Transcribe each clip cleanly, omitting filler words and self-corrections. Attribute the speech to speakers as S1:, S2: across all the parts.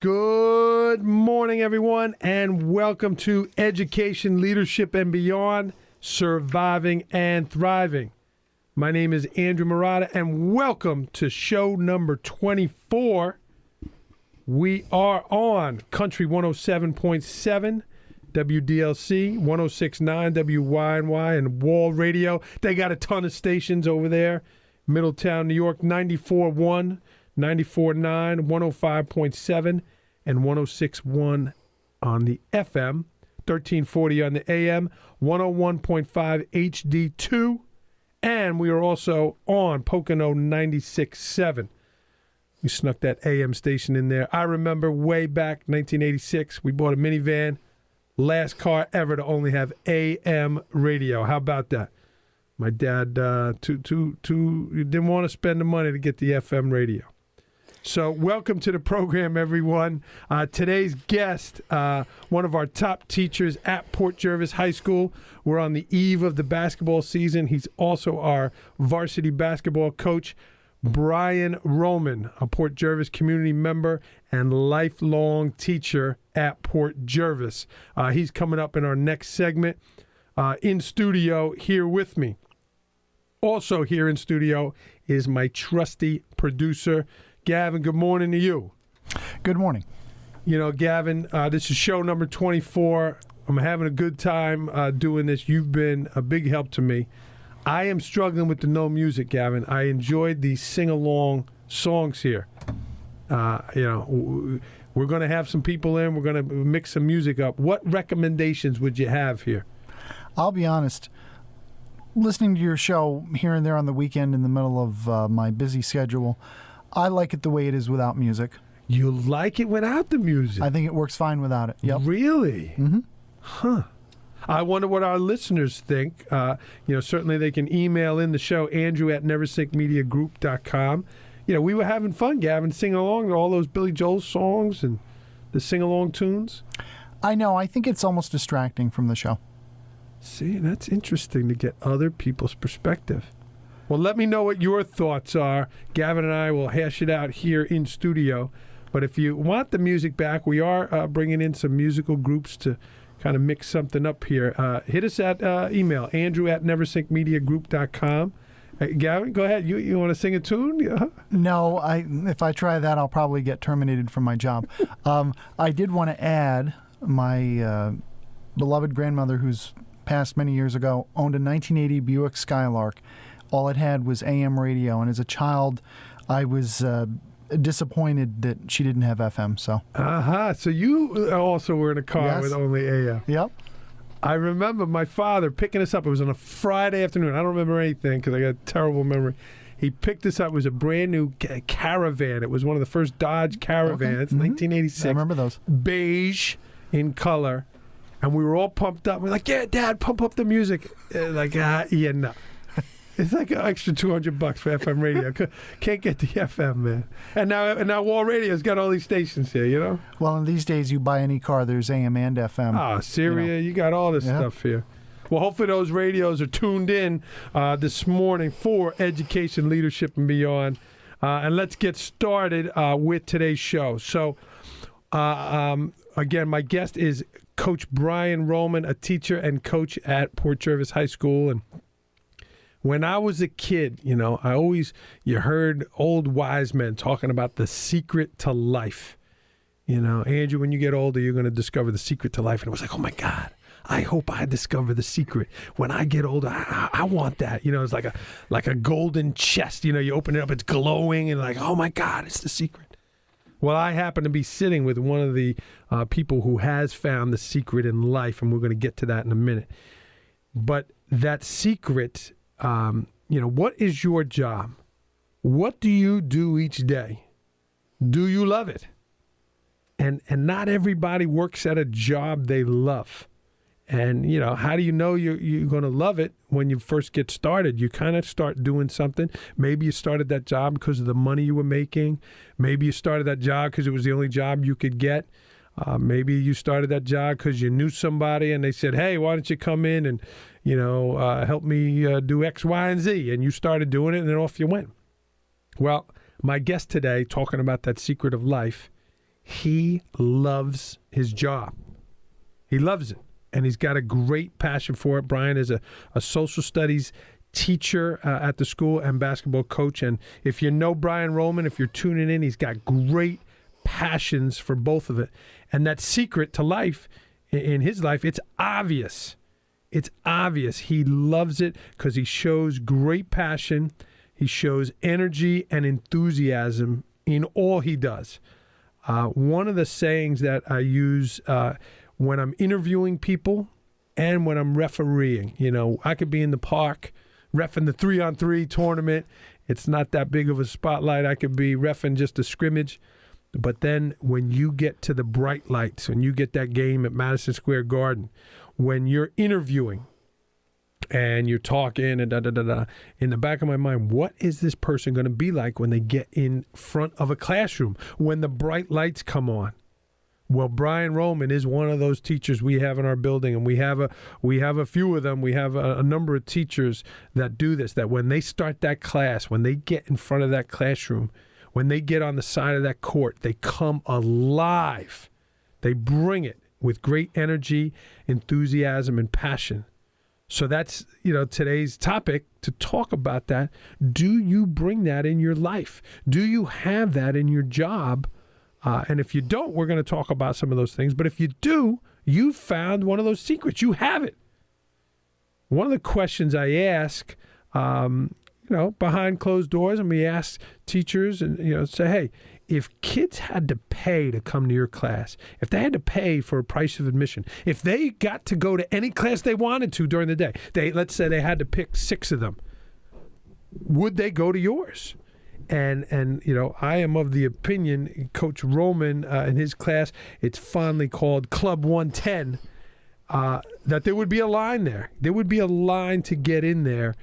S1: Good morning, everyone, and welcome to Education, Leadership, and Beyond, Surviving and Thriving. My name is Andrew Murata, and welcome to show number 24. We are on Country 107.7, WDLC, 106.9, WYNY, and Wall Radio. They got a ton of stations over there. Middletown, New York, 94.1, 94.9, 105.7, and 106.1 on the FM, 1340 on the AM, 101.5 HD2, and we are also on Pocono 96.7. We snuck that AM station in there. I remember way back, 1986, we bought a minivan, last car ever to only have AM radio. How about that? My dad didn't want to spend the money to get the FM radio. So welcome to the program, everyone. Today's guest, one of our top teachers at Port Jervis High School. We're on the eve of the basketball season. He's also our varsity basketball coach, Brian Rollman, a Port Jervis community member and lifelong teacher at Port Jervis. He's coming up in our next segment. In studio here with me. Also here in studio is my trusty producer, Gavin. Good morning to you.
S2: Good morning.
S1: You know, Gavin, this is show number 24. I'm having a good time doing this. You've been a big help to me. I am struggling with the no music, Gavin. I enjoyed the sing-along songs here. We're going to have some people in. We're going to mix some music up. What recommendations would you have here?
S2: I'll be honest. Listening to your show here and there on the weekend in the middle of my busy schedule, I like it the way it is without music.
S1: You like it without the music?
S2: I think it works fine without it. Yep.
S1: Really?
S2: Mm-hmm.
S1: Huh. I wonder what our listeners think. Certainly they can email in the show, andrew@neversinkmediagroup.com. We were having fun, Gavin, singing along to all those Billy Joel songs and the sing-along tunes.
S2: I know. I think it's almost distracting from the show.
S1: See, that's interesting to get other people's perspective. Well, let me know what your thoughts are. Gavin and I will hash it out here in studio. But if you want the music back, we are bringing in some musical groups to kind of mix something up here. Hit us at email, andrew@neversinkmediagroup.com. Gavin, go ahead. You want to sing a tune? Yeah.
S2: No, if I try that, I'll probably get terminated from my job. I did want to add my beloved grandmother, who's passed many years ago, owned a 1980 Buick Skylark. All it had was AM radio, and as a child, I was disappointed that she didn't have FM. So you also were in a car with only AM. Yep.
S1: I remember my father picking us up. It was on a Friday afternoon. I don't remember anything because I got a terrible memory. He picked us up. It was a brand new Caravan. It was one of the first Dodge Caravans, 1986.
S2: I remember those.
S1: Beige in color. And we were all pumped up. We're like, yeah, Dad, pump up the music. No. It's like an extra $200 for FM radio. Can't get the FM, man. And now Wall Radio's got all these stations here, you know?
S2: Well, in these days, you buy any car, there's AM and FM.
S1: Syria, you got all this stuff here. Well, hopefully those radios are tuned in this morning for Education, Leadership, and Beyond. And let's get started with today's show. So, again, my guest is Coach Brian Rollman, a teacher and coach at Port Jervis High School. And when I was a kid, you heard old wise men talking about the secret to life. Andrew, when you get older, you're going to discover the secret to life. And it was like, oh, my God, I hope I discover the secret. When I get older, I want that. It's like a golden chest. You open it up, it's glowing, and like, oh, my God, it's the secret. Well, I happen to be sitting with one of the people who has found the secret in life, and we're going to get to that in a minute. But that secret, what is your job? What do you do each day? Do you love it? And not everybody works at a job they love. And, how do you know you're going to love it when you first get started? You kind of start doing something. Maybe you started that job because of the money you were making. Maybe you started that job because it was the only job you could get. Maybe you started that job because you knew somebody and they said, hey, why don't you come in and, help me do X, Y, and Z. And you started doing it and then off you went. Well, my guest today, talking about that secret of life, He loves his job. He loves it, and he's got a great passion for it. Brian is a social studies teacher at the school and basketball coach. And if you know Brian Rollman, if you're tuning in, he's got great passions for both of it. And that secret to life, in his life, it's obvious. It's obvious. He loves it because he shows great passion. He shows energy and enthusiasm in all he does. One of the sayings that I use when I'm interviewing people and when I'm refereeing, I could be in the park reffing the 3-on-3 tournament. It's not that big of a spotlight. I could be reffing just a scrimmage. But then when you get to the bright lights, when you get that game at Madison Square Garden, when you're interviewing and you're talking and da-da-da-da, in the back of my mind, what is this person going to be like when they get in front of a classroom, when the bright lights come on? Well, Brian Rollman is one of those teachers we have in our building, and we have a few of them. We have a number of teachers that do this, that when they start that class, when they get in front of that classroom, when they get on the side of that court, they come alive. They bring it with great energy, enthusiasm, and passion. So that's, today's topic, to talk about that. Do you bring that in your life? Do you have that in your job? And if you don't, we're going to talk about some of those things. But if you do, you found one of those secrets. You have it. One of the questions I ask, behind closed doors, and we ask teachers and, say, hey, if kids had to pay to come to your class, if they had to pay for a price of admission, if they got to go to any class they wanted to during the day, let's say they had to pick 6 of them, would they go to yours? And I am of the opinion, Coach Rollman in his class, it's fondly called Club 110, that there would be a line there. There would be a line to get in there.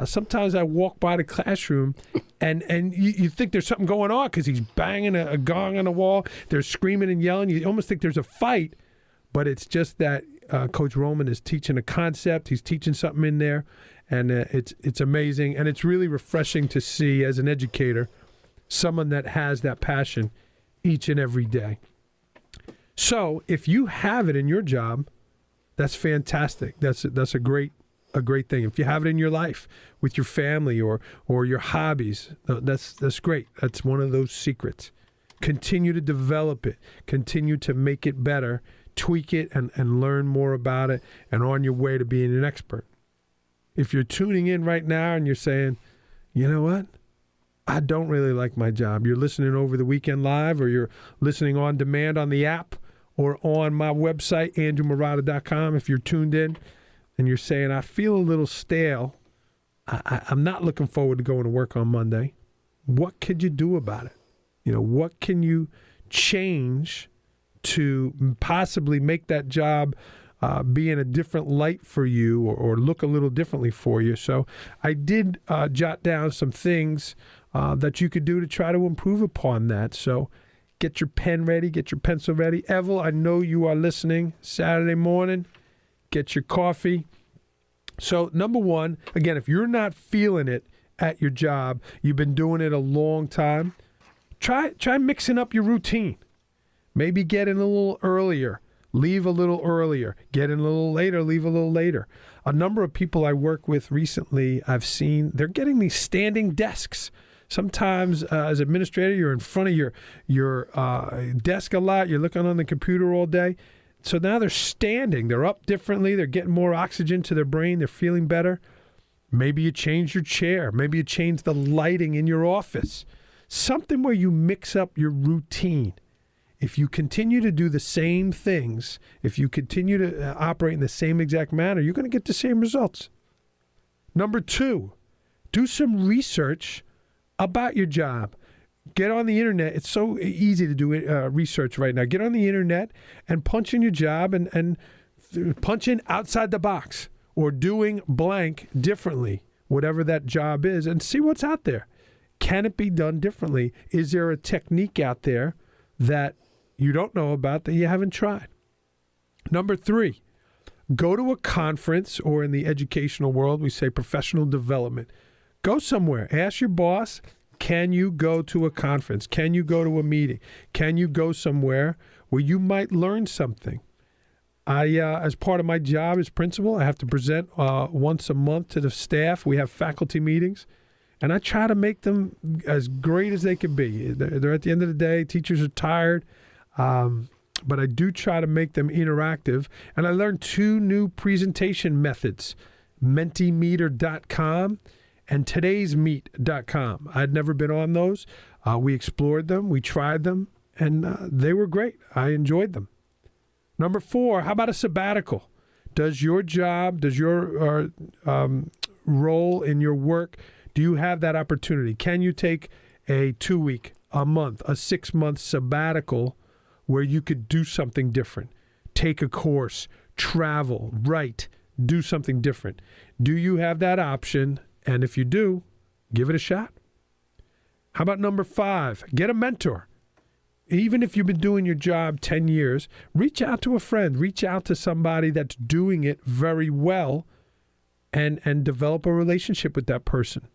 S1: Sometimes I walk by the classroom, and you think there's something going on because he's banging a gong on the wall. They're screaming and yelling. You almost think there's a fight, but it's just that Coach Rollman is teaching a concept. He's teaching something in there. And it's amazing, and it's really refreshing to see, as an educator, someone that has that passion each and every day. So if you have it in your job, that's fantastic. That's a great thing. If you have it in your life with your family or your hobbies, that's great. That's one of those secrets. Continue to develop it. Continue to make it better. Tweak it and learn more about it, and on your way to being an expert. If you're tuning in right now and you're saying, you know what, I don't really like my job. You're listening over the weekend live, or you're listening on demand on the app or on my website, andrewmurata.com. If you're tuned in and you're saying, I feel a little stale, I'm not looking forward to going to work on Monday, what could you do about it? What can you change to possibly make that job be in a different light for you, or look a little differently for you? So I did jot down some things that you could do to try to improve upon that. So get your pen ready, get your pencil ready. Evel, I know you are listening Saturday morning. Get your coffee. So number one, again, if you're not feeling it at your job, you've been doing it a long time, try mixing up your routine. Maybe get in a little earlier. Leave a little earlier, get in a little later, leave a little later. A number of people I work with recently, I've seen, they're getting these standing desks. Sometimes as administrator, you're in front of your desk a lot. You're looking on the computer all day. So now they're standing. They're up differently. They're getting more oxygen to their brain. They're feeling better. Maybe you change your chair. Maybe you change the lighting in your office. Something where you mix up your routine. If you continue to do the same things, if you continue to operate in the same exact manner, you're going to get the same results. Number 2, do some research about your job. Get on the internet. It's so easy to do research right now. Get on the internet and punch in your job and punch in outside the box, or doing blank differently, whatever that job is, and see what's out there. Can it be done differently? Is there a technique out there that you don't know about that you haven't tried? Number 3, go to a conference, or in the educational world, we say professional development. Go somewhere. Ask your boss. Can you go to a conference? Can you go to a meeting? Can you go somewhere where you might learn something? As part of my job as principal, I have to present once a month to the staff. We have faculty meetings, and I try to make them as great as they can be. They're at the end of the day, teachers are tired, but I do try to make them interactive. And I learned 2 new presentation methods, Mentimeter.com and Today'sMeet.com. I'd never been on those. We explored them, we tried them, and they were great. I enjoyed them. Number 4, how about a sabbatical? Does your job, does your role in your work, do you have that opportunity? Can you take a 2-week, a month, a 6-month sabbatical where you could do something different? Take a course, travel, write, do something different. Do you have that option? And if you do, give it a shot. How about number 5? Get a mentor. Even if you've been doing your job 10 years, reach out to a friend, reach out to somebody that's doing it very well and develop a relationship with that person.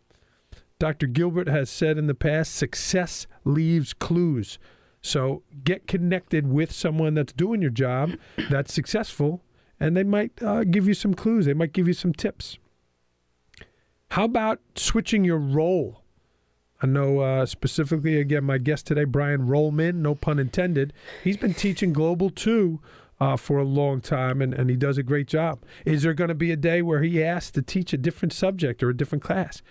S1: Dr. Gilbert has said in the past, success leaves clues. So get connected with someone that's doing your job, that's successful, and they might give you some clues. They might give you some tips. How about switching your role? I know specifically, again, my guest today, Brian Rollman, no pun intended. He's been teaching Global 2 for a long time, and he does a great job. Is there going to be a day where he asks to teach a different subject or a different class?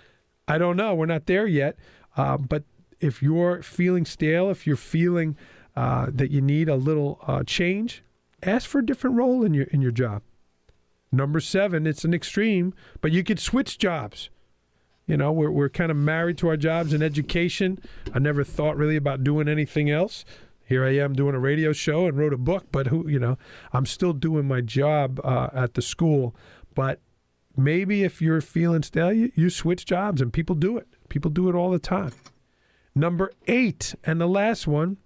S1: I don't know. We're not there yet. But if you're feeling stale, if you're feeling that you need a little change, ask for a different role in your job. Number 7, it's an extreme, but you could switch jobs. You know, we're kind of married to our jobs in education. I never thought really about doing anything else. Here I am doing a radio show and wrote a book, but I'm still doing my job at the school. But maybe if you're feeling stale, you switch jobs, and people do it. People do it all the time. Number 8, and the last one,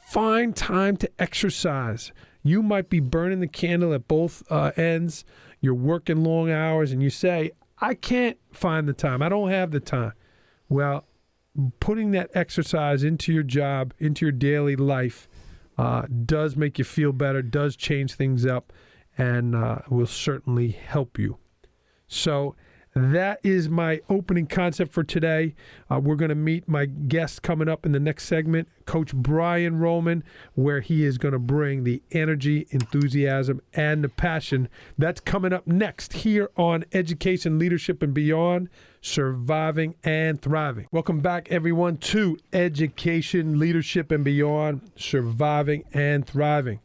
S1: find time to exercise. You might be burning the candle at both ends. You're working long hours, and you say, I can't find the time. I don't have the time. Well, putting that exercise into your job, into your daily life, does make you feel better, does change things up, and will certainly help you. So that is my opening concept for today. We're going to meet my guest coming up in the next segment, Coach Brian Rollman, where he is going to bring the energy, enthusiasm, and the passion. That's coming up next here on Education, Leadership, and Beyond, Surviving and Thriving. Welcome back, everyone, to Education, Leadership, and Beyond, Surviving and Thriving.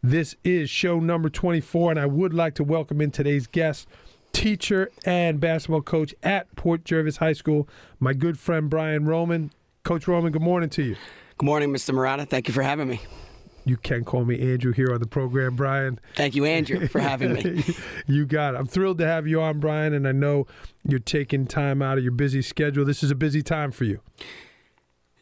S1: This is show number 24, and I would like to welcome in today's guest, teacher and basketball coach at Port Jervis High School, my good friend Brian Rollman. Coach Rollman, good morning to you.
S3: Good morning, Mr. Murata. Thank you for having me.
S1: You can call me Andrew here on the program, Brian.
S3: Thank you, Andrew, for having me.
S1: You got it. I'm thrilled to have you on, Brian, and I know you're taking time out of your busy schedule. This is a busy time for you.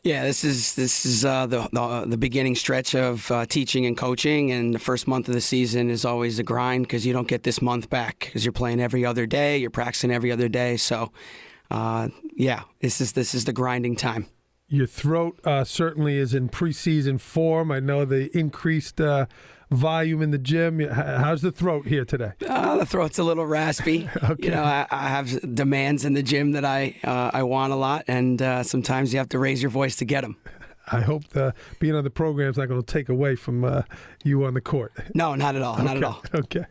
S3: Yeah, this is the beginning stretch of teaching and coaching, and the first month of the season is always a grind because you don't get this month back because you're playing every other day, you're practicing every other day. So, this is the grinding time.
S1: Your throat certainly is in preseason form. I know the increased volume in the gym. How's the throat here today?
S3: The throat's a little raspy.
S1: Okay.
S3: I have demands in the gym that I want a lot, and sometimes you have to raise your voice to get them.
S1: I hope being on the program is not going to take away from you on the court.
S3: No, not at all.
S1: Okay.
S3: Not at all.
S1: Okay.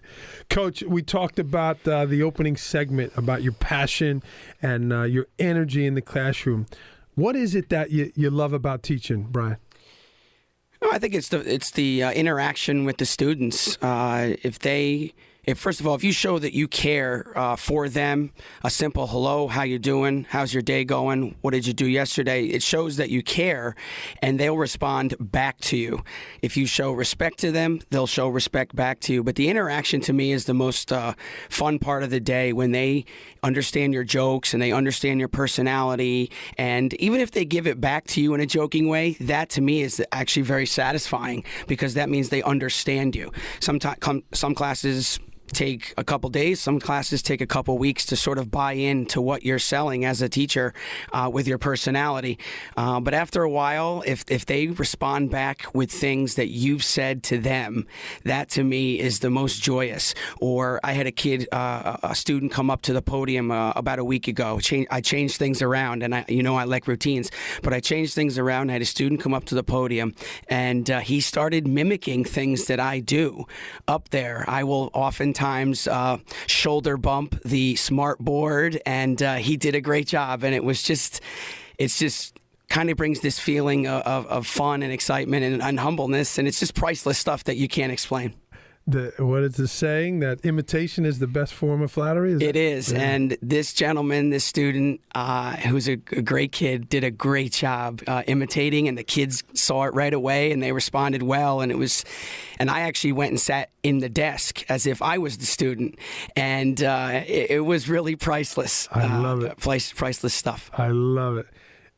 S1: Coach, we talked about the opening segment, about your passion and your energy in the classroom. What is it that you love about teaching, Brian?
S3: I think it's the interaction with the students. If first of all, if you show that you care for them, a simple hello, how you doing? How's your day going? What did you do yesterday? It shows that you care, and they'll respond back to you. If you show respect to them, they'll show respect back to you. But the interaction to me is the most fun part of the day, when they understand your jokes and they understand your personality. And even if they give it back to you in a joking way, that to me is actually very satisfying, because that means they understand you. Some classes take a couple days. Some classes take a couple weeks to sort of buy into what you're selling as a teacher with your personality. But after a while, if they respond back with things that you've said to them, that to me is the most joyous. Or I had a student come up to the podium about a week ago. I changed things around, and I like routines, but I changed things around. I had a student come up to the podium, and he started mimicking things that I do up there. I will oftentimes shoulder bump the smart board, and he did a great job. And it's just kind of brings this feeling of fun and excitement and humbleness, and it's just priceless stuff that you can't explain.
S1: What is the saying? That imitation is the best form of flattery?
S3: It is. Yeah. And this gentleman, this student, who's a great kid, did a great job imitating, and the kids saw it right away, and they responded well. And I actually went and sat in the desk as if I was the student, and it was really priceless.
S1: I love it.
S3: Priceless stuff.
S1: I love it.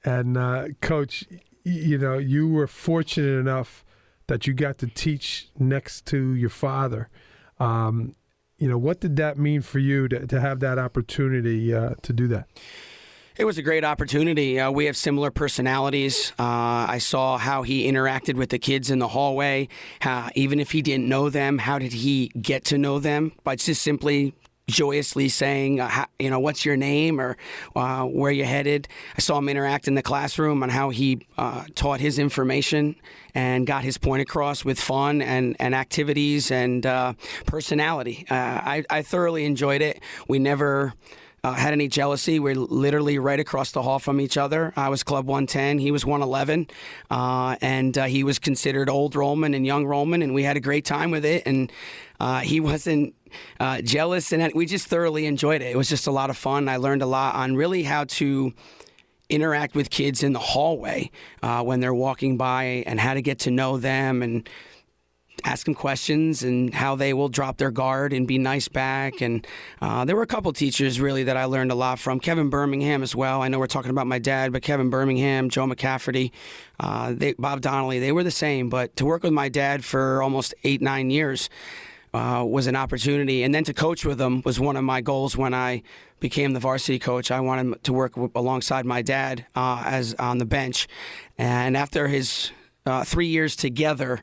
S1: And Coach, you were fortunate enough that you got to teach next to your father. What did that mean for you to have that opportunity to do that?
S3: It was a great opportunity. We have similar personalities. I saw how he interacted with the kids in the hallway. Even if he didn't know them, how did he get to know them? By just simply joyously saying, what's your name, or where you headed. I saw him interact in the classroom on how he taught his information and got his point across with fun and activities and personality. I thoroughly enjoyed it. We never had any jealousy. We're literally right across the hall from each other. I was Club 110. He was 111. And he was considered old Rollman and young Rollman, and we had a great time with it. And he wasn't jealous, and we just thoroughly enjoyed it. It was just a lot of fun. I learned a lot on really how to interact with kids in the hallway when they're walking by, and how to get to know them and ask them questions, and how they will drop their guard and be nice back. And there were a couple teachers really that I learned a lot from. Kevin Birmingham as well. I know we're talking about my dad, but Kevin Birmingham, Joe McCafferty, Bob Donnelly, they were the same. But to work with my dad for almost 8-9 years was an opportunity. And then to coach with him was one of my goals when I became the varsity coach. I wanted to work alongside my dad as on the bench. And after his 3 years together,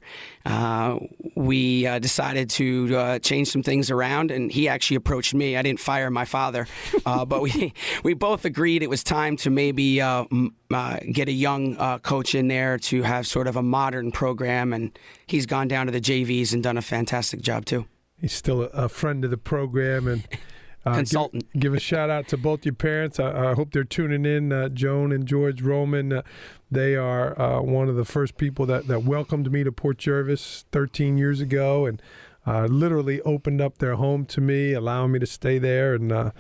S3: we decided to change some things around, and he actually approached me. I didn't fire my father, but we both agreed it was time to maybe get a young coach in there to have sort of a modern program, and he's gone down to the JVs and done a fantastic job too. He's
S1: still a friend of the program, and
S3: consultant.
S1: Give a shout out to both your parents. I hope they're tuning in. Joan and George Rollman, they are one of the first people that welcomed me to Port Jervis 13 years ago, and literally opened up their home to me, allowing me to stay there. And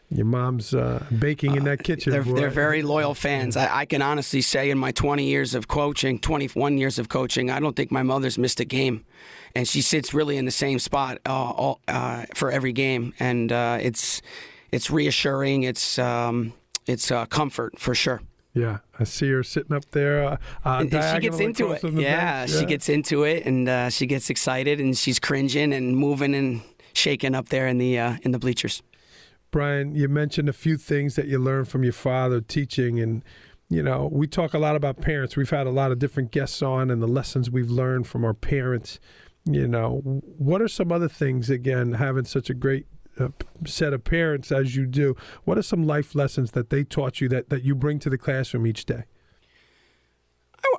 S1: your mom's baking in that kitchen.
S3: They're very loyal fans. I can honestly say in my 21 years of coaching, I don't think my mother's missed a game. And she sits really in the same spot for every game. And it's reassuring. It's comfort for sure.
S1: Yeah, I see her sitting up there.
S3: And she gets into it. Yeah, she gets into it, and she gets excited, and she's cringing and moving and shaking up there in the bleachers.
S1: Brian, you mentioned a few things that you learned from your father teaching, and we talk a lot about parents. We've had a lot of different guests on, and the lessons we've learned from our parents. What are some other things, again, having such a great set of parents as you do, what are some life lessons that they taught you that you bring to the classroom each day?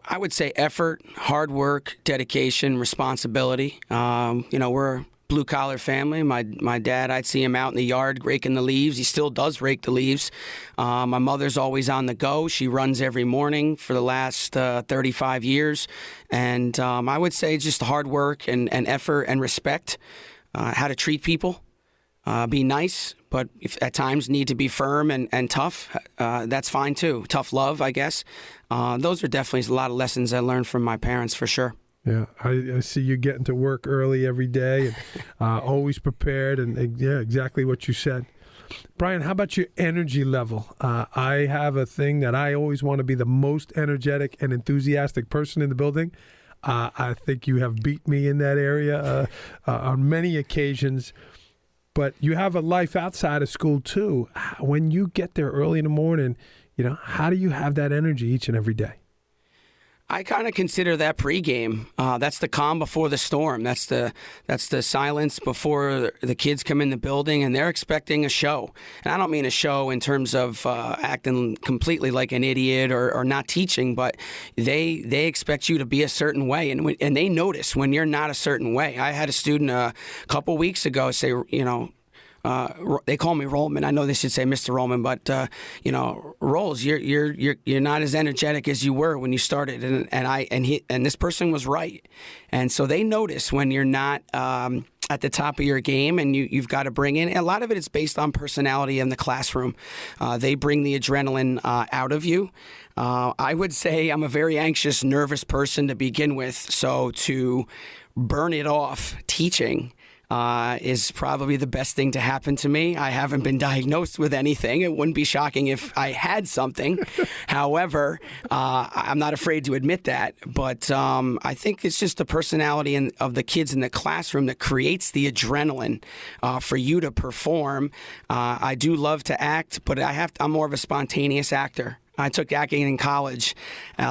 S3: I would say effort, hard work, dedication, responsibility. We're a blue-collar family. My dad, I'd see him out in the yard raking the leaves. He still does rake the leaves. My mother's always on the go. She runs every morning for the last 35 years. And I would say just hard work and effort and respect, how to treat people. Be nice, but if at times need to be firm and tough, that's fine too. Tough love, I guess. Those are definitely a lot of lessons I learned from my parents for sure.
S1: Yeah, I see you getting to work early every day and always prepared, and yeah, exactly what you said. Brian, how about your energy level? I have a thing that I always want to be the most energetic and enthusiastic person in the building. I think you have beat me in that area on many occasions. but you have a life outside of school too. When you get there early in the morning, how do you have that energy each and every day?
S3: I kind of consider that pregame. That's the calm before the storm. That's the silence before the kids come in the building, and they're expecting a show. And I don't mean a show in terms of acting completely like an idiot or not teaching, but they expect you to be a certain way, and they notice when you're not a certain way. I had a student a couple weeks ago say, they call me Rollman. I know they should say Mr. Rollman, but Rolls, you're not as energetic as you were when you started, and this person was right, and so they notice when you're not at the top of your game, and you've got to bring in. A lot of it is based on personality in the classroom. They bring the adrenaline out of you. I would say I'm a very anxious, nervous person to begin with, so to burn it off teaching is probably the best thing to happen to me. I haven't been diagnosed with anything. It wouldn't be shocking if I had something. However, I'm not afraid to admit that. But I think it's just the personality of the kids in the classroom that creates the adrenaline for you to perform. I do love to act, but I'm more of a spontaneous actor. I took acting in college.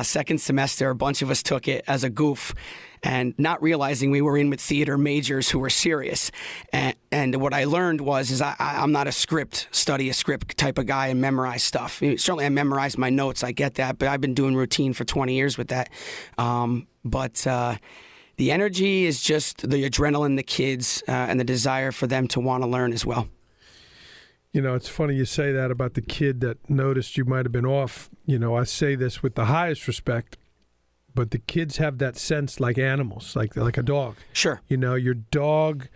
S3: Second semester, a bunch of us took it as a goof, and not realizing we were in with theater majors who were serious. And what I learned was I'm not study a script type of guy and memorize stuff. Certainly I memorized my notes, I get that, but I've been doing routine for 20 years with that. But the energy is just the adrenaline, the kids, and the desire for them to want to learn as well.
S1: It's funny you say that about the kid that noticed you might have been off. I say this with the highest respect, but the kids have that sense like animals, like a dog.
S3: Sure.
S1: Your dog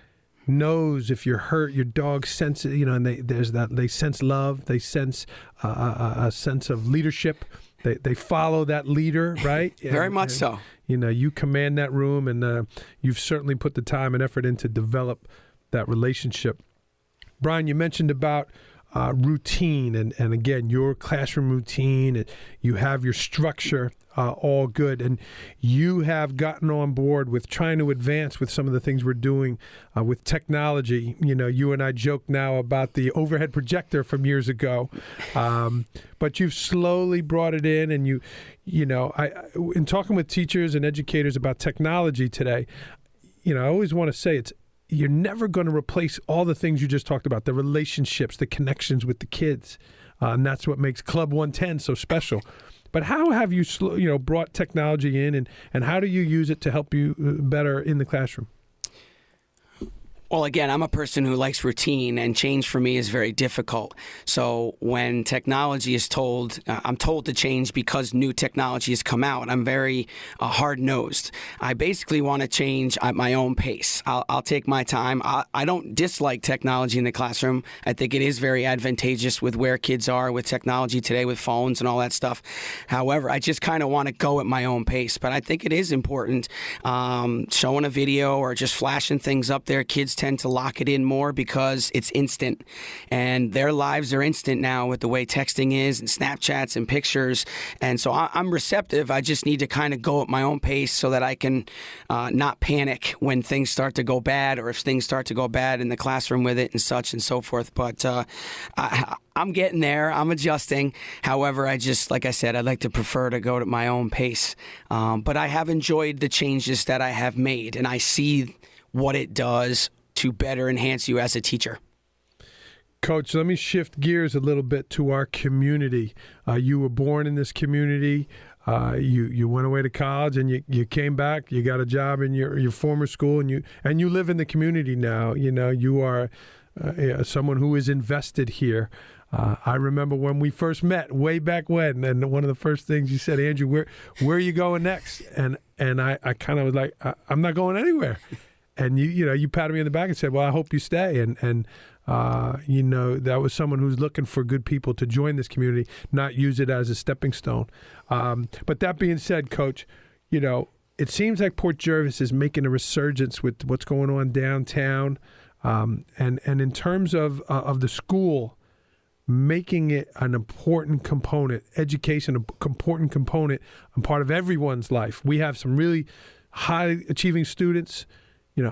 S1: knows if you're hurt. Your dog senses, and they sense love. They sense a sense of leadership. They follow that leader, right?
S3: Very much so.
S1: You command that room, and you've certainly put the time and effort in to develop that relationship. Brian, you mentioned about routine, and again, your classroom routine, and you have your structure all good, and you have gotten on board with trying to advance with some of the things we're doing with technology. You and I joke now about the overhead projector from years ago, but you've slowly brought it in, and in talking with teachers and educators about technology today, I always want to say you're never going to replace all the things you just talked about, the relationships, the connections with the kids. And that's what makes Club 110 so special. But how have you brought technology in, and how do you use it to help you better in the classroom?
S3: Well, again, I'm a person who likes routine, and change for me is very difficult. So when technology is I'm told to change because new technology has come out. I'm very hard-nosed. I basically want to change at my own pace. I'll take my time. I don't dislike technology in the classroom. I think it is very advantageous with where kids are with technology today, with phones and all that stuff. However, I just kind of want to go at my own pace. But I think it is important showing a video or just flashing things up there. Kids tend to lock it in more because it's instant, and their lives are instant now with the way texting is and Snapchats and pictures. And so I'm receptive. I just need to kind of go at my own pace so that I can not panic when things start to go bad, or if things start to go bad in the classroom with it and such and so forth. But I'm getting there. I'm adjusting. However, like I said, I'd like to prefer to go at my own pace. But I have enjoyed the changes that I have made, and I see what it does to better enhance you as a teacher.
S1: Coach, let me shift gears a little bit to our community. You were born in this community. You went away to college, and you came back. You got a job in your former school, and you live in the community now. You are someone who is invested here. I remember when we first met way back when, and one of the first things you said, Andrew, where are you going next? And I kind of was like, I'm not going anywhere. And you patted me on the back and said, well, I hope you stay. And that was someone who's looking for good people to join this community, not use it as a stepping stone. But that being said, Coach, it seems like Port Jervis is making a resurgence with what's going on downtown. And in terms of the school, making it an important component, education, an important component, and part of everyone's life. We have some really high achieving students.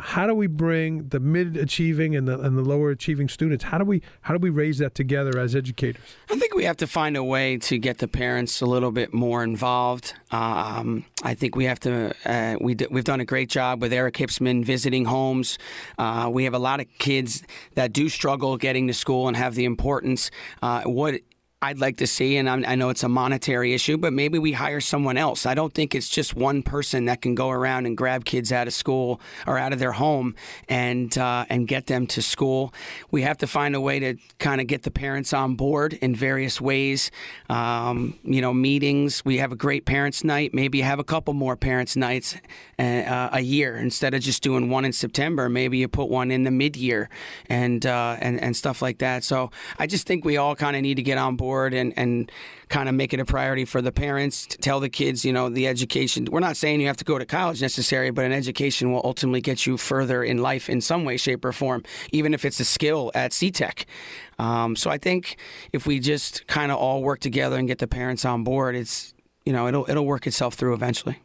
S1: how do we bring the mid-achieving and the lower-achieving students? How do we raise that together as educators?
S3: I think we have to find a way to get the parents a little bit more involved. I think we have to. We've done a great job with Eric Hipsman visiting homes. We have a lot of kids that do struggle getting to school and have the importance. What I'd like to see, and I know it's a monetary issue, but maybe we hire someone else. I don't think it's just one person that can go around and grab kids out of school or out of their home and get them to school. We have to find a way to kind of get the parents on board in various ways. Meetings. We have a great parents' night. Maybe have a couple more parents' nights a year instead of just doing one in September. Maybe you put one in the mid-year and stuff like that. So I just think we all kind of need to get on board and kind of make it a priority for the parents to tell the kids, the education. We're not saying you have to go to college necessarily, but an education will ultimately get you further in life in some way, shape, or form, even if it's a skill at C-Tech. So I think if we just kind of all work together and get the parents on board, it's it'll work itself through eventually.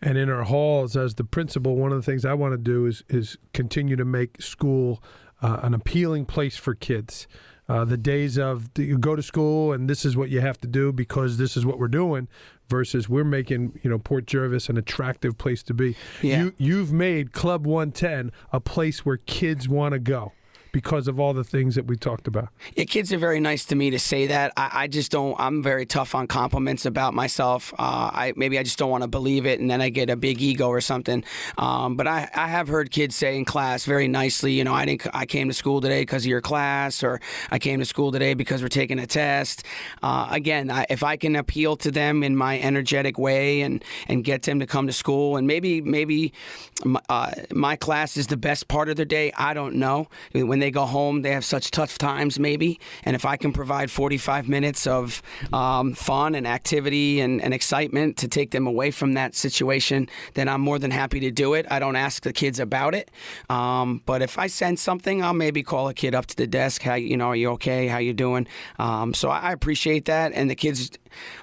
S1: And in our halls, as the principal, one of the things I want to do is continue to make school an appealing place for kids. The days of you go to school and this is what you have to do because this is what we're doing versus we're making, Port Jervis an attractive place to be.
S3: Yeah.
S1: You've made Club 110 a place where kids want to go because of all the things that we talked about.
S3: Yeah, kids are very nice to me to say that. I just don't. I'm very tough on compliments about myself. Maybe I just don't want to believe it, and then I get a big ego or something. But I have heard kids say in class very nicely, I came to school today because of your class, or I came to school today because we're taking a test. Again, if I can appeal to them in my energetic way and get them to come to school, and maybe my class is the best part of their day. I don't know. When they go home, they have such tough times maybe. And if I can provide 45 minutes of fun and activity and excitement to take them away from that situation, then I'm more than happy to do it. I don't ask the kids about it. But if I sense something, I'll maybe call a kid up to the desk. Are you okay? How you doing? So I appreciate that. And the kids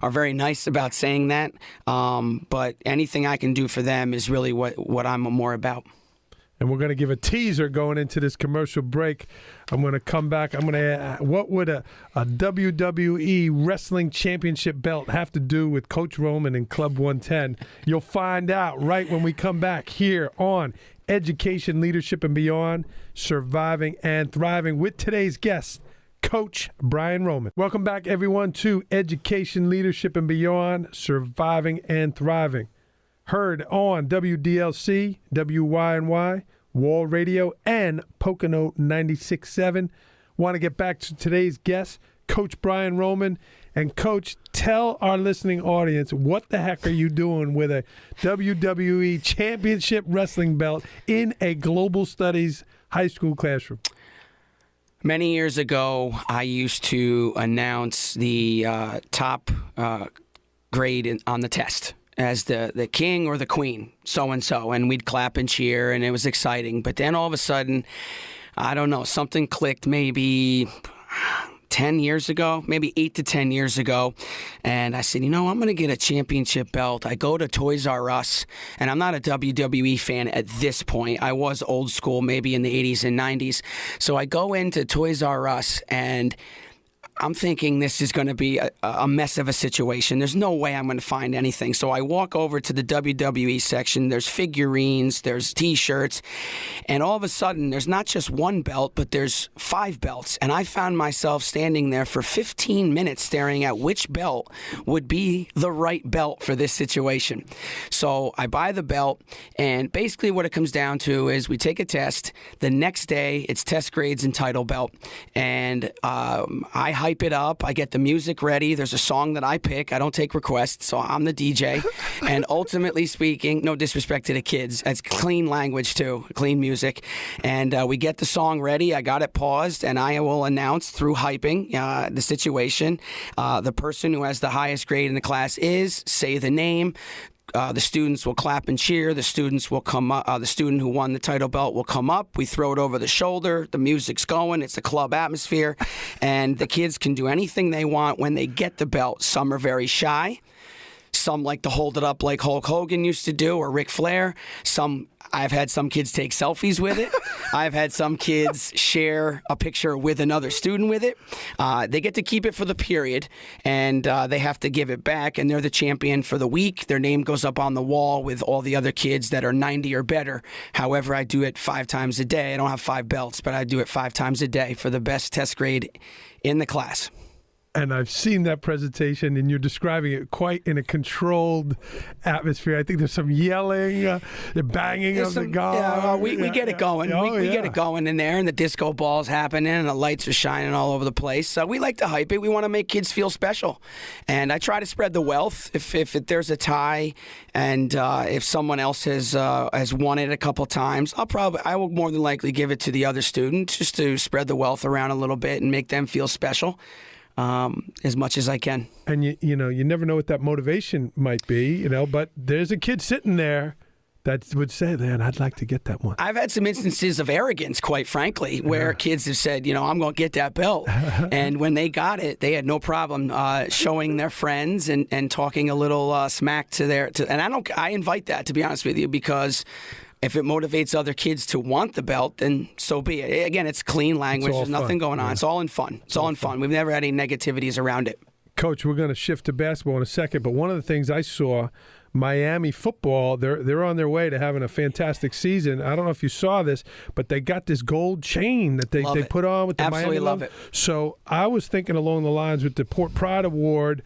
S3: are very nice about saying that. But anything I can do for them is really what I'm more about.
S1: And we're going to give a teaser going into this commercial break. I'm going to come back. I'm going to what would a WWE Wrestling Championship belt have to do with Coach Rollman and Club 110? You'll find out right when we come back here on Education, Leadership, and Beyond, Surviving and Thriving with today's guest, Coach Brian Rollman. Welcome back, everyone, to Education, Leadership, and Beyond, Surviving and Thriving. Heard on WDLC, WYNY, Wall Radio, and Pocono 96.7. Want to get back to today's guest, Coach Brian Rollman. And, Coach, tell our listening audience, what the heck are you doing with a WWE Championship Wrestling belt in a global studies high school classroom?
S3: Many years ago, I used to announce the top grade on the test as the king or the queen, so-and-so, and we'd clap and cheer, and it was exciting. But then all of a sudden, I don't know, something clicked maybe 10 years ago, maybe 8 to 10 years ago, and I said, I'm going to get a championship belt. I go to Toys R Us, and I'm not a WWE fan at this point. I was old school, maybe in the 80s and 90s. So I go into Toys R Us, and I'm thinking this is going to be a mess of a situation. There's no way I'm going to find anything. So I walk over to the WWE section. There's figurines, there's T-shirts, and all of a sudden there's not just one belt, but there's 5 belts. And I found myself standing there for 15 minutes staring at which belt would be the right belt for this situation. So I buy the belt, and basically what it comes down to is we take a test. The next day it's test grades and title belt, and I hype it up. I get the music ready. There's a song that I pick. I don't take requests, so I'm the DJ. And ultimately speaking, no disrespect to the kids, it's clean language too, clean music. And we get the song ready. I got it paused, and I will announce through hyping the situation. The person who has the highest grade in the class is, say the name. The students will clap and cheer. The students will come up. The student who won the title belt will come up. We throw it over the shoulder. The music's going. It's a club atmosphere. And the kids can do anything they want when they get the belt. Some are very shy. Some like to hold it up like Hulk Hogan used to do or Ric Flair. I've had some kids take selfies with it. I've had some kids share a picture with another student with it. They get to keep it for the period, and they have to give it back, and they're the champion for the week. Their name goes up on the wall with all the other kids that are 90 or better. However, I do it 5 times a day. I don't have 5 belts, but I do it 5 times a day for the best test grade in the class.
S1: And I've seen that presentation, and you're describing it quite in a controlled atmosphere. I think there's some yelling, the banging of the gong.
S3: Yeah, we get it going. We get it going in there, and the disco ball's happening, and the lights are shining all over the place. So we like to hype it. We want to make kids feel special. And I try to spread the wealth. If there's a tie, and if someone else has won it a couple times, I will more than likely give it to the other student just to spread the wealth around a little bit and make them feel special. As much as I can.
S1: And you never know what that motivation might be, but there's a kid sitting there that would say, man, I'd like to get that one.
S3: I've had some instances of arrogance, quite frankly, where kids have said, I'm going to get that belt. And when they got it, they had no problem showing their friends and talking a little smack and I invite that, to be honest with you, because if it motivates other kids to want the belt, then so be it. Again, it's clean language. There's nothing going on. Yeah. It's all in fun. It's all in fun. We've never had any negativities around it.
S1: Coach, we're going to shift to basketball in a second, but one of the things I saw, Miami football, they're on their way to having a fantastic season. I don't know if you saw this, but they got this gold chain that they put on with the
S3: Absolutely
S1: Miami
S3: love it.
S1: So I was thinking along the lines with the Port Pride Award,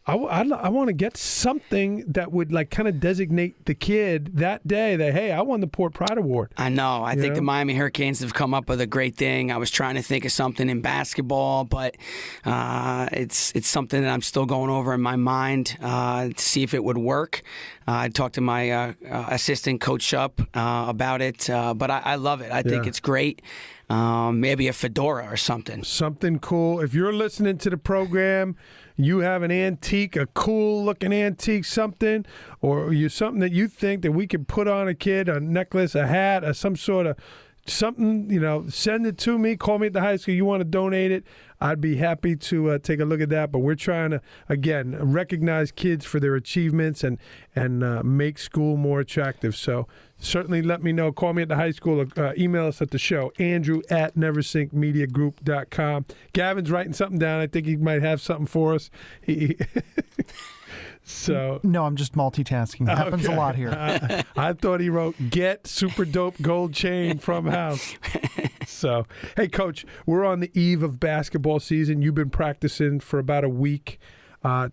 S1: I want to get something that would kind of designate the kid that day that, hey, I won the Port Pride Award.
S3: I know. I think the Miami Hurricanes have come up with a great thing. I was trying to think of something in basketball, but it's something that I'm still going over in my mind to see if it would work. I talked to my assistant coach Shupp about it, but I love it. I think it's great. Maybe a fedora or something.
S1: Something cool. If you're listening to the program, you have an antique, a cool-looking antique something, or something that you think that we can put on a kid, a necklace, a hat, or some sort of something, send it to me. Call me at the high school. You want to donate it, I'd be happy to take a look at that. But we're trying to, again, recognize kids for their achievements and make school more attractive. So certainly let me know. Call me at the high school or email us at the show, andrew@neversinkmediagroup.com. Gavin's writing something down. I think he might have something for us. So
S2: no, I'm just multitasking. It happens a lot here.
S1: I thought he wrote, get super dope gold chain from house. So, hey, Coach, we're on the eve of basketball season. You've been practicing for about a week.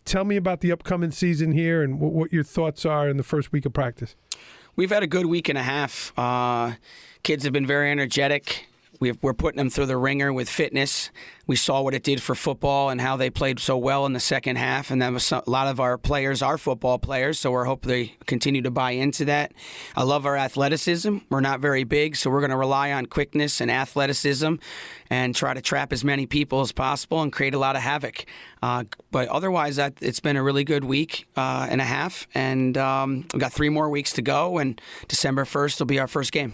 S1: Tell me about the upcoming season here and what your thoughts are in the first week of practice.
S3: We've had a good week and a half. Kids have been very energetic. We're putting them through the ringer with fitness. We saw what it did for football and how they played so well in the second half. And that was a lot of our players are football players, so we're hoping they continue to buy into that. I love our athleticism. We're not very big, so we're going to rely on quickness and athleticism and try to trap as many people as possible and create a lot of havoc. But otherwise, it's been a really good week and a half. And we've got 3 more weeks to go, and December 1st will be our first game.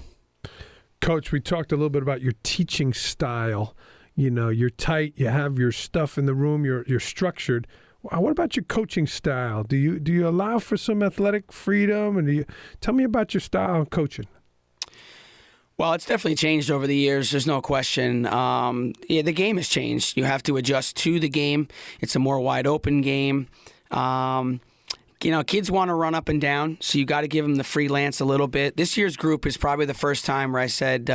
S1: Coach, we talked a little bit about your teaching style. You're tight, you have your stuff in the room, you're structured. What about your coaching style? Do you allow for some athletic freedom? And tell me about your style of coaching.
S3: Well, it's definitely changed over the years. There's no question. The game has changed. You have to adjust to the game. It's a more wide open game. Kids want to run up and down, so you got to give them the freelance a little bit. This year's group is probably the first time where I said,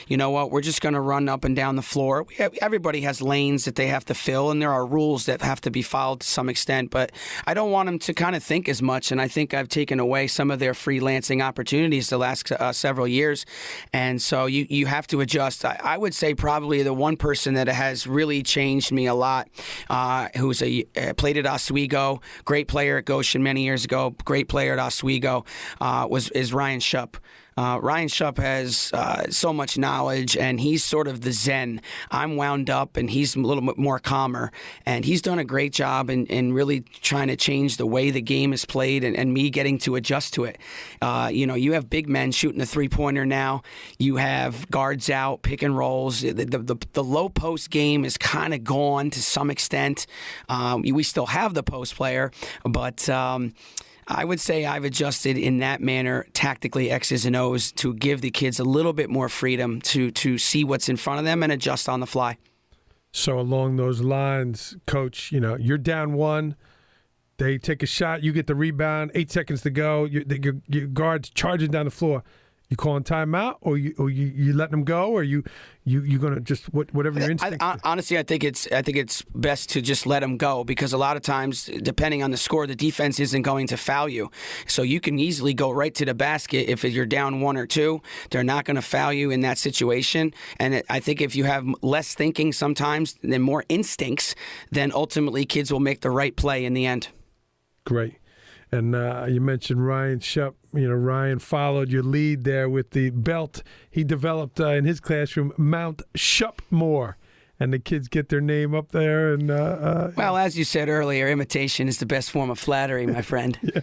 S3: you know what, we're just going to run up and down the floor. Everybody has lanes that they have to fill, and there are rules that have to be followed to some extent, but I don't want them to kind of think as much, and I think I've taken away some of their freelancing opportunities the last several years, and so you have to adjust. I would say probably the one person that has really changed me a lot, who's played at Oswego, great player at Goshen many years ago, great player at Oswego, is Ryan Shupp. Ryan Shupp has so much knowledge, and he's sort of the zen. I'm wound up, and he's a little bit more calmer. And he's done a great job in really trying to change the way the game is played, and me getting to adjust to it. You have big men shooting the three-pointer now. You have guards out, pick and rolls. The low post game is kind of gone to some extent. We still have the post player, but I would say I've adjusted in that manner, tactically, X's and O's, to give the kids a little bit more freedom to see what's in front of them and adjust on the fly.
S1: So along those lines, Coach, you're down one. They take a shot. You get the rebound. 8 seconds to go. Your guard's charging down the floor. You calling timeout, or you letting them go, or you gonna just whatever your instinct?
S3: Honestly, I think it's best to just let them go, because a lot of times, depending on the score, the defense isn't going to foul you. So you can easily go right to the basket if you're down 1 or 2. They're not going to foul you in that situation. And I think if you have less thinking sometimes and more instincts, then ultimately kids will make the right play in the end.
S1: Great. And you mentioned Ryan Shupp. Ryan followed your lead there with the belt he developed in his classroom, Mount Shuppmore. And the kids get their name up there. And
S3: well, as you said earlier, imitation is the best form of flattery, my friend.
S1: Yeah.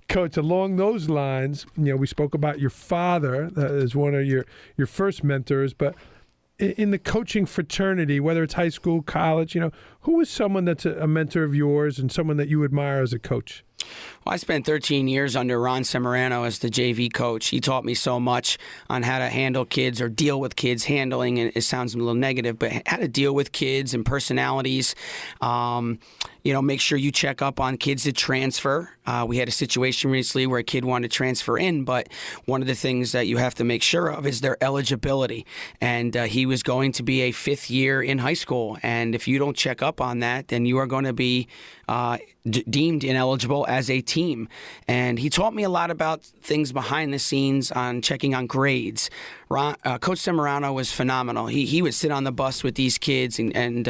S1: Coach, along those lines, we spoke about your father as one of your first mentors, but in the coaching fraternity, whether it's high school, college, who is someone that's a mentor of yours and someone that you admire as a coach?
S3: Well, I spent 13 years under Ron Semerano as the JV coach. He taught me so much on how to handle kids or deal with kids. Handling, and it sounds a little negative, but how to deal with kids and personalities. Make sure you check up on kids that transfer. We had a situation recently where a kid wanted to transfer in, but one of the things that you have to make sure of is their eligibility. And he was going to be a 5th year in high school. And if you don't check up on that, then you are going to be deemed ineligible as a team. And he taught me a lot about things behind the scenes on checking on grades. Coach Semerano was phenomenal. He would sit on the bus with these kids, and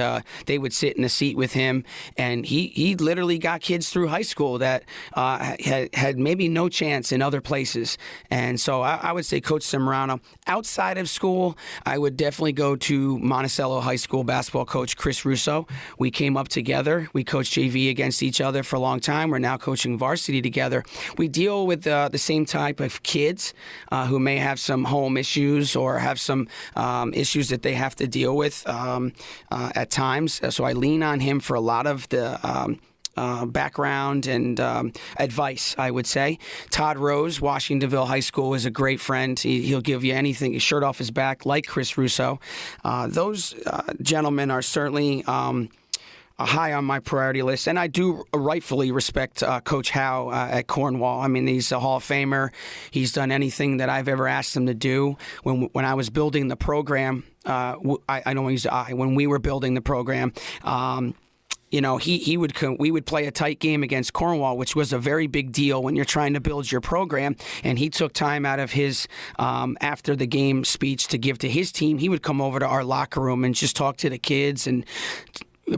S3: they would sit in the seat with him. And he literally got kids through high school that had maybe no chance in other places. And so I would say Coach Semerano. Outside of school, I would definitely go to Monticello High School basketball coach Chris Russo. We came up together. We coached JV against each other for a long time. We're now coaching varsity together. We deal with the same type of kids who may have some home issues or have some issues that they have to deal with at times. So I lean on him for a lot of the background and advice, I would say. Todd Rose, Washingtonville High School, is a great friend. He'll give you anything, his shirt off his back, like Chris Russo. Those gentlemen are certainly high on my priority list, and I do rightfully respect Coach Howe at Cornwall. I mean, he's a Hall of Famer. He's done anything that I've ever asked him to do. When I was building the program, I don't want to use the I. When we were building the program, we would play a tight game against Cornwall, which was a very big deal when you're trying to build your program. And he took time out of his after the game speech to give to his team. He would come over to our locker room and just talk to the kids and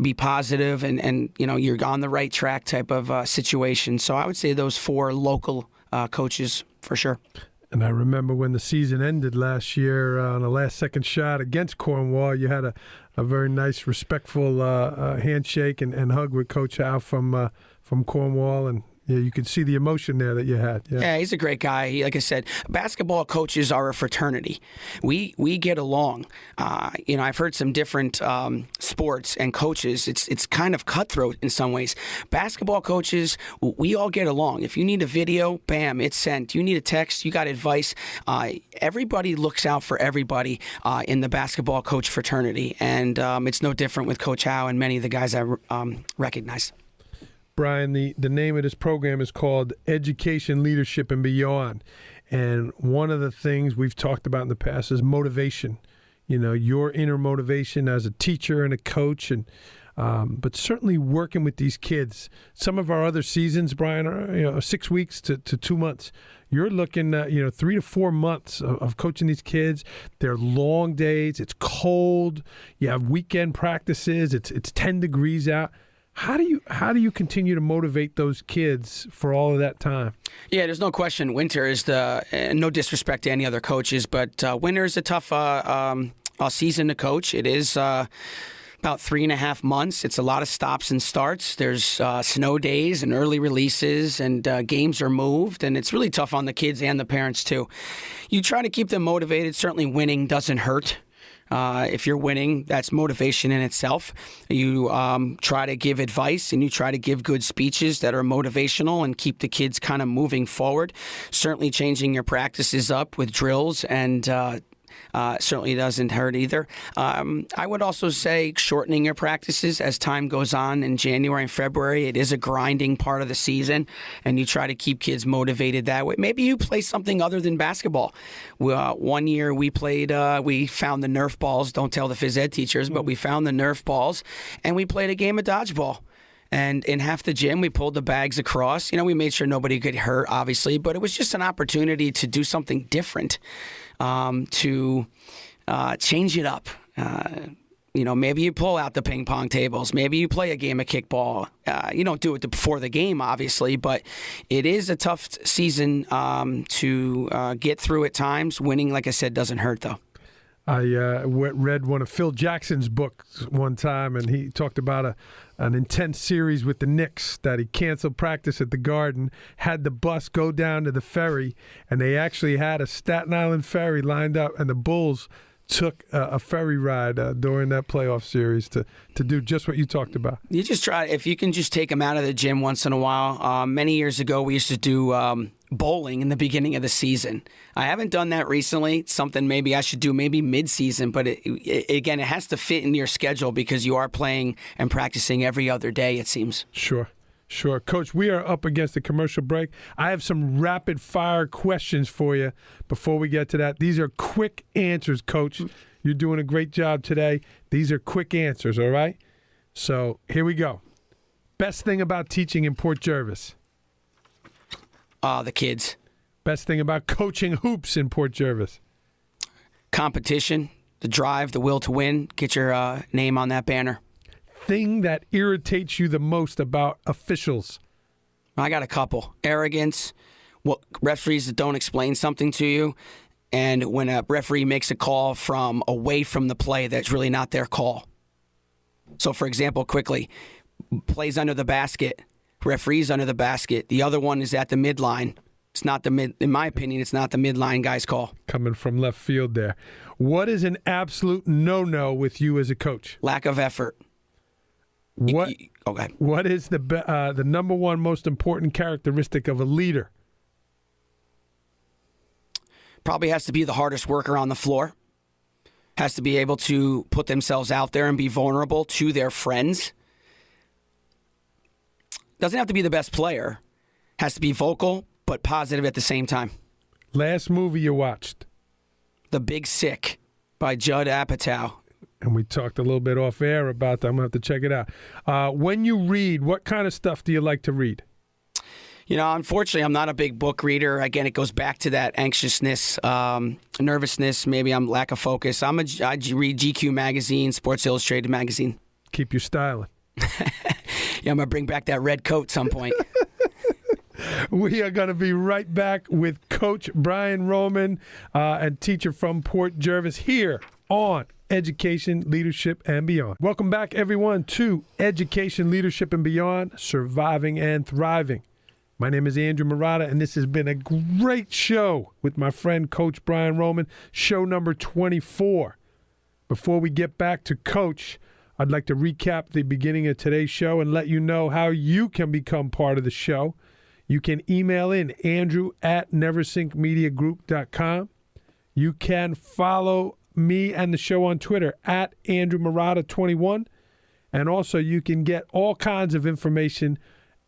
S3: be positive and you're on the right track type of situation. So I would say those 4 local coaches for sure.
S1: And I remember when the season ended last year on a last-second shot against Cornwall, you had a very nice, respectful handshake and hug with Coach Howe from Cornwall, and you could see the emotion there that you had.
S3: Yeah, he's a great guy. Like I said, basketball coaches are a fraternity. We get along. I've heard some different sports and coaches. It's kind of cutthroat in some ways. Basketball coaches, we all get along. If you need a video, bam, it's sent. You need a text, you got advice. Everybody looks out for everybody in the basketball coach fraternity, and it's no different with Coach Howe and many of the guys I recognize.
S1: Brian, the name of this program is called Education, Leadership, and Beyond. And one of the things we've talked about in the past is motivation. Your inner motivation as a teacher and a coach, and but certainly working with these kids. Some of our other seasons, Brian, are 6 weeks to 2 months. You're looking at 3 to 4 months of coaching these kids. They're long days. It's cold. You have weekend practices. It's 10 degrees out. How do you continue to motivate those kids for all of that time?
S3: Yeah, there's no question. Winter is no disrespect to any other coaches, but winter is a tough season to coach. It is about 3.5 months. It's a lot of stops and starts. There's snow days and early releases, and games are moved, and it's really tough on the kids and the parents too. You try to keep them motivated. Certainly winning doesn't hurt. If you're winning, that's motivation in itself. You try to give advice and you try to give good speeches that are motivational and keep the kids kind of moving forward. Certainly changing your practices up with drills and certainly doesn't hurt either. I would also say shortening your practices as time goes on in January and February. It is a grinding part of the season, and you try to keep kids motivated that way. Maybe you play something other than basketball. One year we played, we found the Nerf balls. Don't tell the phys ed teachers, but we found the Nerf balls, and we played a game of dodgeball. And in half the gym, we pulled the bags across. We made sure nobody could hurt, obviously, but it was just an opportunity to do something different, to change it up. Maybe you pull out the ping pong tables. Maybe you play a game of kickball. You don't do it before the game, obviously, but it is a tough season to get through at times. Winning, like I said, doesn't hurt, though.
S1: I read one of Phil Jackson's books one time, and he talked about an intense series with the Knicks that he canceled practice at the Garden, had the bus go down to the ferry, and they actually had a Staten Island ferry lined up, and the Bulls took a ferry ride during that playoff series to do just what you talked about.
S3: You just try, if you can just take them out of the gym once in a while. Many years ago, we used to do bowling in the beginning of the season. I haven't done that recently. It's something maybe I should do maybe mid-season, but again, it has to fit into your schedule because you are playing and practicing every other day, it seems.
S1: Sure. Coach, we are up against a commercial break. I have some rapid-fire questions for you before we get to that. These are quick answers, Coach. You're doing a great job today. These are quick answers, all right? So here we go. Best thing about teaching in Port Jervis?
S3: The kids.
S1: Best thing about coaching hoops in Port Jervis?
S3: Competition, the drive, the will to win. Get your name on that banner.
S1: Thing that irritates you the most about officials?
S3: I got a couple. Arrogance, referees that don't explain something to you, and when a referee makes a call from away from the play that's really not their call. So, for example, quickly, plays under the basket, referee's under the basket, the other one is at the midline. It's not in my opinion, it's not the midline guy's call.
S1: Coming from left field there. What is an absolute no-no with you as a coach?
S3: Lack of effort.
S1: Okay. What is the number one most important characteristic of a leader?
S3: Probably has to be the hardest worker on the floor. Has to be able to put themselves out there and be vulnerable to their friends. Doesn't have to be the best player. Has to be vocal, but positive at the same time.
S1: Last movie you watched?
S3: The Big Sick by Judd Apatow.
S1: And we talked a little bit off air about that. I'm going to have to check it out. When you read, what kind of stuff do you like to read?
S3: Unfortunately, I'm not a big book reader. Again, it goes back to that anxiousness, nervousness. Maybe I'm lack of focus. I read GQ magazine, Sports Illustrated magazine.
S1: Keep you styling.
S3: Yeah, I'm going to bring back that red coat at some point.
S1: We are going to be right back with Coach Brian Rollman, and teacher from Port Jervis here on Education, Leadership, and Beyond. Welcome back, everyone, to Education, Leadership, and Beyond, Surviving and Thriving. My name is Andrew Murata, and this has been a great show with my friend Coach Brian Rollman, show number 24. Before we get back to Coach, I'd like to recap the beginning of today's show and let you know how you can become part of the show. You can email in andrew@neversinkmediagroup.com. You can follow me and the show on Twitter @AndrewMurata21. And also you can get all kinds of information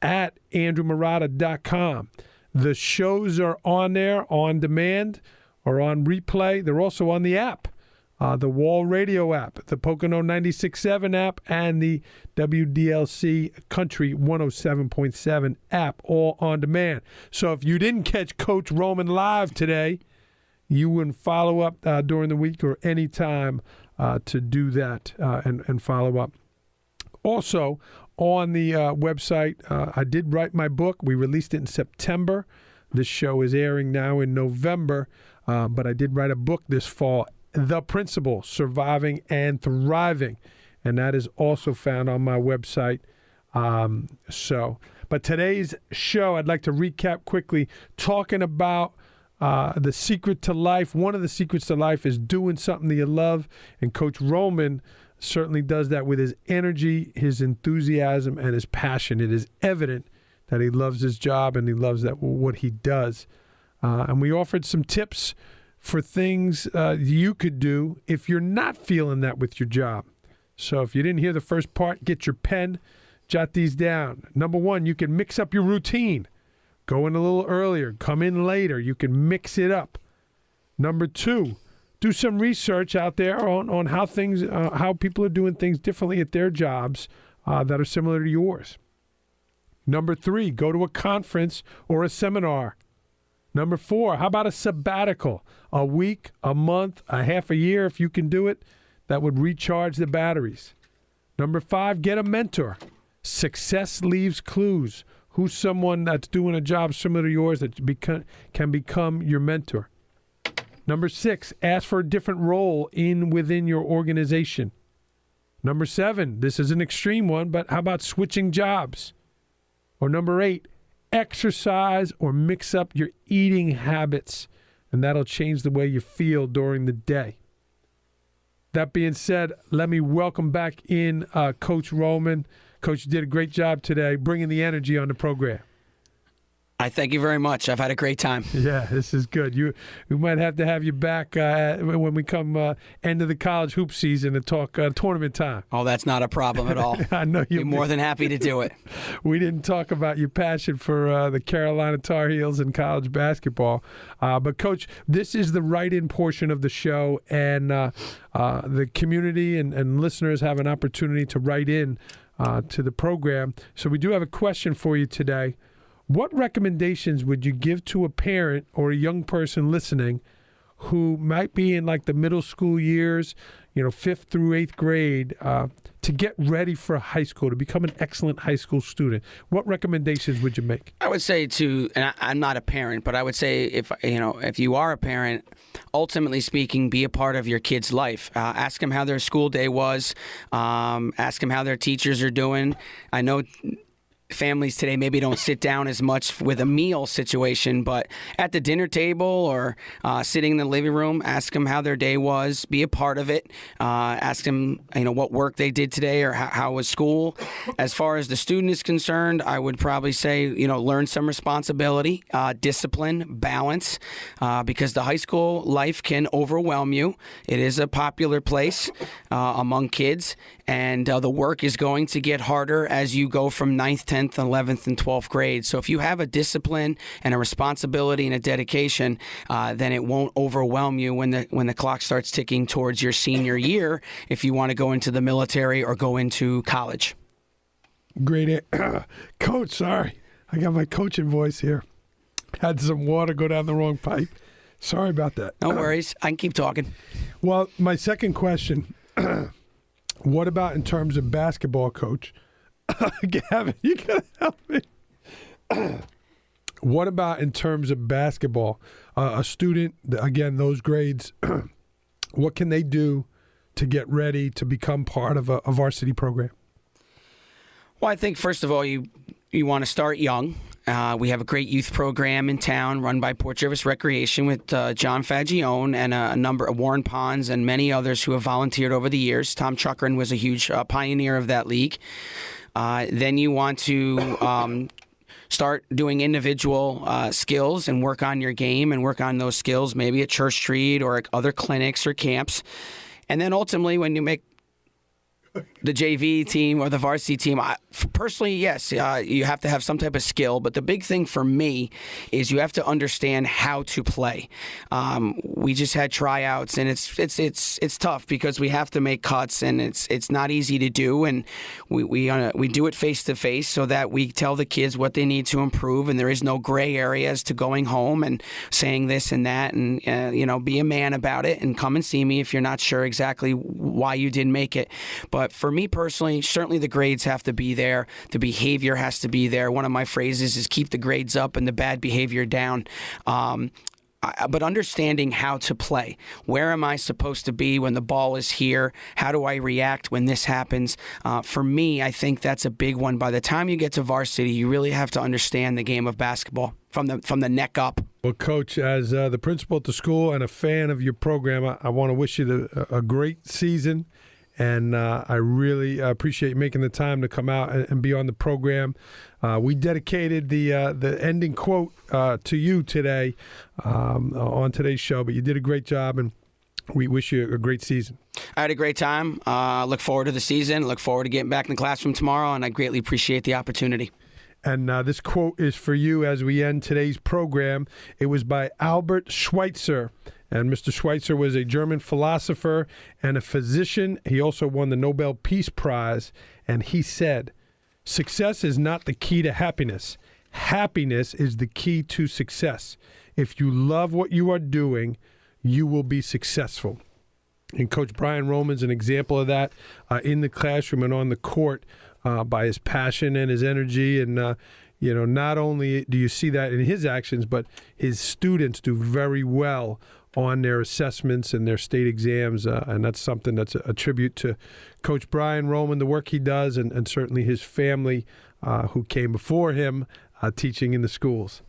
S1: at andrewmurata.com. The shows are on there on demand or on replay. They're also on the app, the Wall Radio app, the Pocono 96.7 app, and the WDLC Country 107.7 app, all on demand. So if you didn't catch Coach Rollman live today, you can follow up during the week or any time to do that and follow up. Also, on the website. I did write my book. We released it in September. This show is airing now in November, but I did write a book this fall, The Principle, Surviving and Thriving, and that is also found on my website. But today's show, I'd like to recap quickly, talking about the secret to life. One of the secrets to life is doing something that you love, and Coach Rollman certainly does that with his energy, his enthusiasm, and his passion. It is evident that he loves his job and he loves what he does. And we offered some tips for things you could do if you're not feeling that with your job. So if you didn't hear the first part, get your pen, jot these down. Number one, you can mix up your routine. Go in a little earlier, come in later. You can mix it up. Number two, do some research out there on how people are doing things differently at their jobs that are similar to yours. Number three, go to a conference or a seminar. Number four, how about a sabbatical? A week, a month, a half a year, if you can do it, that would recharge the batteries. Number five, get a mentor. Success leaves clues. Who's someone that's doing a job similar to yours that can become your mentor? Number six, ask for a different role within your organization. Number seven, this is an extreme one, but how about switching jobs? Or number eight, exercise or mix up your eating habits, and that'll change the way you feel during the day. That being said, let me welcome back in Coach Rollman. Coach, you did a great job today bringing the energy on the program.
S3: I thank you very much. I've had a great time.
S1: Yeah, this is good. We might have to have you back when we come end of the college hoop season and talk tournament time.
S3: Oh, that's not a problem at all.
S1: I know you'll
S3: be more than happy to do it.
S1: We didn't talk about your passion for the Carolina Tar Heels and college basketball. But, Coach, this is the write-in portion of the show, and the community and listeners have an opportunity to write in to the program. So we do have a question for you today. What recommendations would you give to a parent or a young person listening who might be in like the middle school years, 5th through 8th grade, to get ready for high school, to become an excellent high school student? What recommendations would you make?
S3: I would say and I'm not a parent, but I would say if you are a parent, ultimately speaking, be a part of your kid's life. Ask them how their school day was. Ask them how their teachers are doing. I know families today maybe don't sit down as much with a meal situation, but at the dinner table or sitting in the living room, ask them how their day was, be a part of it. Ask them, what work they did today or how was school. As far as the student is concerned, I would probably say, learn some responsibility, discipline, balance, because the high school life can overwhelm you. It is a popular place among kids, and the work is going to get harder as you go from 9th, 10th, 11th, and 12th grade. So if you have a discipline and a responsibility and a dedication, then it won't overwhelm you when the clock starts ticking towards your senior year if you want to go into the military or go into college.
S1: Great. Coach, sorry. I got my coaching voice here. Had some water go down the wrong pipe. Sorry about that.
S3: No worries. I can keep talking.
S1: Well, my second question, what about in terms of basketball, Coach? Gavin, you got to help me. What about in terms of basketball? A student, again, those grades, what can they do to get ready to become part of a varsity program?
S3: Well, I think, first of all, you want to start young. We have a great youth program in town run by Port Jervis Recreation with John Fagione and a number of Warren Pons and many others who have volunteered over the years. Tom Chuckrin was a huge pioneer of that league. Then you want to start doing individual skills and work on your game and work on those skills, maybe at Church Street or at other clinics or camps. And then ultimately, when you make the JV team or the varsity team, personally, yes, you have to have some type of skill. But the big thing for me is you have to understand how to play. We just had tryouts, and it's tough because we have to make cuts, and it's not easy to do. And we do it face to face so that we tell the kids what they need to improve, and there is no gray areas to going home and saying this and that, and be a man about it and come and see me if you're not sure exactly why you didn't make it. But for for me personally, certainly the grades have to be there. The behavior has to be there. One of my phrases is keep the grades up and the bad behavior down. But understanding how to play. Where am I supposed to be when the ball is here? How do I react when this happens? For me, I think that's a big one. By the time you get to varsity, you really have to understand the game of basketball from the neck up.
S1: Well, Coach, as the principal at the school and a fan of your program, I want to wish you a great season. And I really appreciate you making the time to come out and be on the program. We dedicated the ending quote to you today on today's show, but you did a great job, and we wish you a great season.
S3: I had a great time. Look forward to the season. Look forward to getting back in the classroom tomorrow, and I greatly appreciate the opportunity.
S1: And this quote is for you as we end today's program. It was by Albert Schweitzer. And Mr. Schweitzer was a German philosopher and a physician. He also won the Nobel Peace Prize. And he said, "Success is not the key to happiness. Happiness is the key to success. If you love what you are doing, you will be successful." And Coach Brian Rollman's an example of that in the classroom and on the court by his passion and his energy. And, not only do you see that in his actions, but his students do very well on their assessments and their state exams, and that's something that's a tribute to Coach Brian Rollman, the work he does, and certainly his family who came before him teaching in the schools.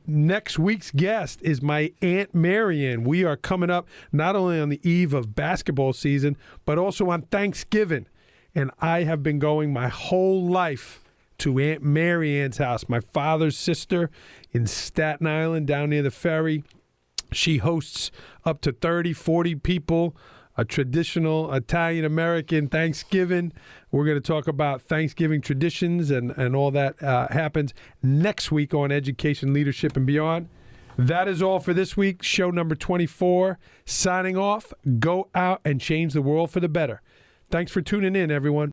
S1: Next week's guest is my Aunt Marianne. We are coming up not only on the eve of basketball season, but also on Thanksgiving. And I have been going my whole life to Aunt Marianne's house, my father's sister in Staten Island down near the ferry. She hosts up to 30, 40 people, a traditional Italian-American Thanksgiving. We're going to talk about Thanksgiving traditions and all that happens next week on Education, Leadership, and Beyond. That is all for this week. Show number 24. Signing off. Go out and change the world for the better. Thanks for tuning in, everyone.